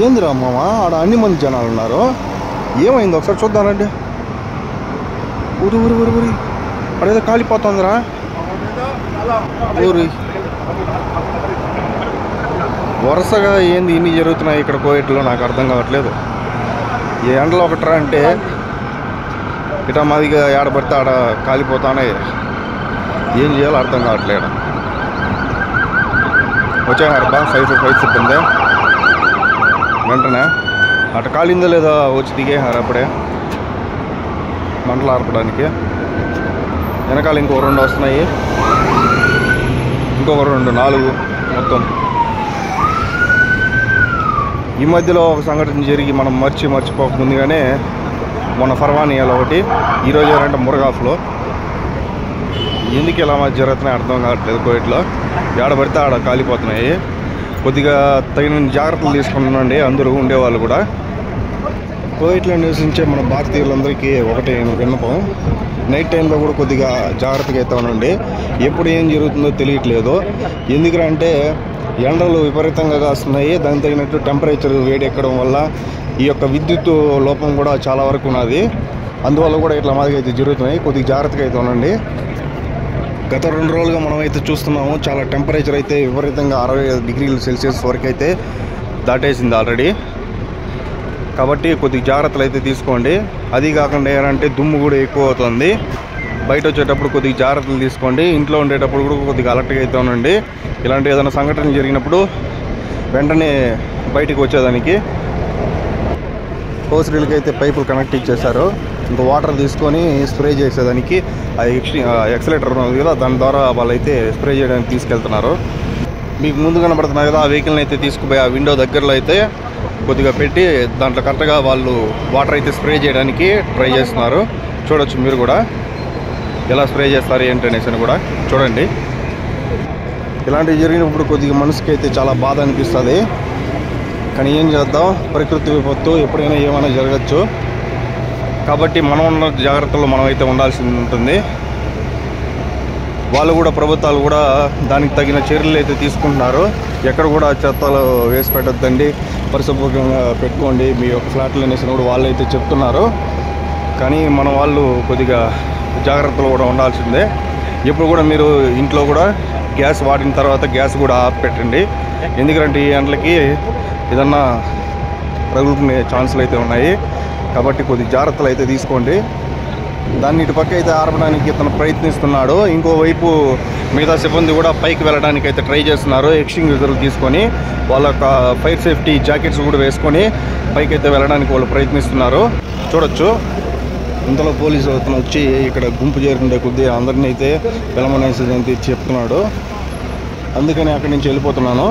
ఏందిరా మామ ఆడ అన్ని మంది జనాలు ఉన్నారు. ఏమైంది ఒకసారి చూద్దానండి. ఊరి ఊరి ఊరి ఊరి అడేదో కాలిపోతుందిరా ఊరి. వరుసగా ఏంది ఇన్ని జరుగుతున్నాయి ఇక్కడ కోవిడ్లో నాకు అర్థం కావట్లేదు. ఏ ఎండలో ఒకట్రా అంటే ఇట మాదిగా ఏడబడితే ఆడ కాలిపోతానే. ఏం చేయాలో అర్థం కావట్లేదు. వచ్చారు బా 5 చెప్పిందే వెంటనే అటు కాలిందో లేదో వచ్చి దిగేసారు అప్పుడే మంటలు ఆర్పడానికి. వెనకాల ఇంకో 2 వస్తున్నాయి, ఇంకొక 2, 4 మొత్తం. ఈ మధ్యలో ఒక సంఘటన జరిగి మనం మర్చిపోక ముందుగానే మొన్న ఫర్వానియాలో ఒకటి, ఈరోజు ఎవరంటే మురగాఫ్లో. ఎందుకు ఇలా జరుగుతున్నాయి అర్థం కావట్లేదు. కోవిడ్లో ఏడబడితే ఆడ కాలిపోతున్నాయి. కొద్దిగా తగిన జాగ్రత్తలు తీసుకుంటుండండి అందరూ ఉండేవాళ్ళు కూడా. కోవిడ్లో నివసించే మన భారతీయులందరికీ ఒకటే విన్నపం, నైట్ టైంలో కూడా కొద్దిగా జాగ్రత్తగా అయితే ఉండండి. ఎప్పుడు ఏం జరుగుతుందో తెలియట్లేదు. ఎందుకంటే ఎండలు విపరీతంగా కాస్తున్నాయి. దానికి తగినట్టు టెంపరేచర్ వేడి ఎక్కడం వల్ల ఈ యొక్క విద్యుత్ లోపం కూడా చాలా వరకు ఉన్నది. అందువల్ల కూడా ఇట్లా మాదిగా అయితే జరుగుతున్నాయి. కొద్దిగా జాగ్రత్తగా అయితే ఉండండి. గత 2 రోజులుగా మనం అయితే చూస్తున్నాము చాలా టెంపరేచర్ అయితే విపరీతంగా 60 డిగ్రీల సెల్సియస్ వరకు అయితే దాటేసింది ఆల్రెడీ. కాబట్టి కొద్దిగా జాగ్రత్తలు అయితే తీసుకోండి. అది కాకుండా ఏంటంటే దుమ్ము కూడా ఎక్కువ అవుతుంది. బయట వచ్చేటప్పుడు కొద్దిగా జాగ్రత్తలు తీసుకోండి. ఇంట్లో ఉండేటప్పుడు కూడా కొద్దిగా అలర్ట్గా అయితే ఉండండి. ఇలాంటి ఏదైనా సంఘటన జరిగినప్పుడు వెంటనే బయటికి వచ్చేదానికి. హోస్ రీల్కి అయితే పైపులు కనెక్ట్ ఇచ్చేసారు. ఇంకా వాటర్ తీసుకొని స్ప్రే చేసేదానికి ఎక్సలేటర్ ఉన్నది కదా, దాని ద్వారా వాళ్ళైతే స్ప్రే చేయడానికి తీసుకెళ్తున్నారు. మీకు ముందు కనబడుతున్నారు కదా, ఆ వెహికల్ని అయితే తీసుకుపోయి ఆ విండో దగ్గరలో అయితే కొద్దిగా పెట్టి దాంట్లో కరెక్ట్గా వాళ్ళు వాటర్ అయితే స్ప్రే చేయడానికి ట్రై చేస్తున్నారు. చూడొచ్చు మీరు కూడా ఎలా స్ప్రే చేస్తారు ఏంటనేసి అని కూడా చూడండి. ఇలాంటివి జరిగినప్పుడు కొద్దిగా మనసుకి అయితే చాలా బాధ అనిపిస్తుంది. కానీ ఏం చేద్దాం, ప్రకృతి విపత్తు, ఎప్పుడైనా ఏమైనా జరగచ్చు. కాబట్టి మనం ఉన్న జాగ్రత్తలు మనం అయితే ఉండాల్సి ఉంటుంది. వాళ్ళు కూడా ప్రభుత్వాలు కూడా దానికి తగిన చర్యలు అయితే తీసుకుంటున్నారు. ఎక్కడ కూడా చెత్తలు వేసి పెట్టద్దండి, పరిశుభ్రంగా పెట్టుకోండి మీ యొక్క ఫ్లాట్లు అనేసి కూడా వాళ్ళు అయితే చెప్తున్నారు. కానీ మన వాళ్ళు కొద్దిగా జాగ్రత్తలు కూడా ఉండాల్సిందే. ఎప్పుడు కూడా మీరు ఇంట్లో కూడా గ్యాస్ వాడిన తర్వాత గ్యాస్ కూడా ఆఫ్ పెట్టండి. ఎందుకంటే ఈ ఎండలకి ఏదన్నా రగులుకునే ఛాన్సులు అయితే ఉన్నాయి. కాబట్టి కొద్ది జాగ్రత్తలు అయితే తీసుకోండి. దాన్ని ఇటు పక్క అయితే ఆర్పడానికి ఇతను ప్రయత్నిస్తున్నాడు. ఇంకోవైపు మిగతా సిబ్బంది కూడా పైకి వెళ్ళడానికి అయితే ట్రై చేస్తున్నారు. ఎక్స్టింగ్విషర్లు తీసుకొని వాళ్ళ యొక్క ఫైర్ సేఫ్టీ జాకెట్స్ కూడా వేసుకొని పైకి అయితే వెళ్ళడానికి వాళ్ళు ప్రయత్నిస్తున్నారు. చూడొచ్చు. ఇంతలో పోలీసు అతను వచ్చి ఇక్కడ గుంపు చేరుకుంటే కొద్దిగా అందరినీ అయితే వెళ్ళమనేసి చెప్తున్నాడు. అందుకని అక్కడి నుంచి వెళ్ళిపోతున్నాను.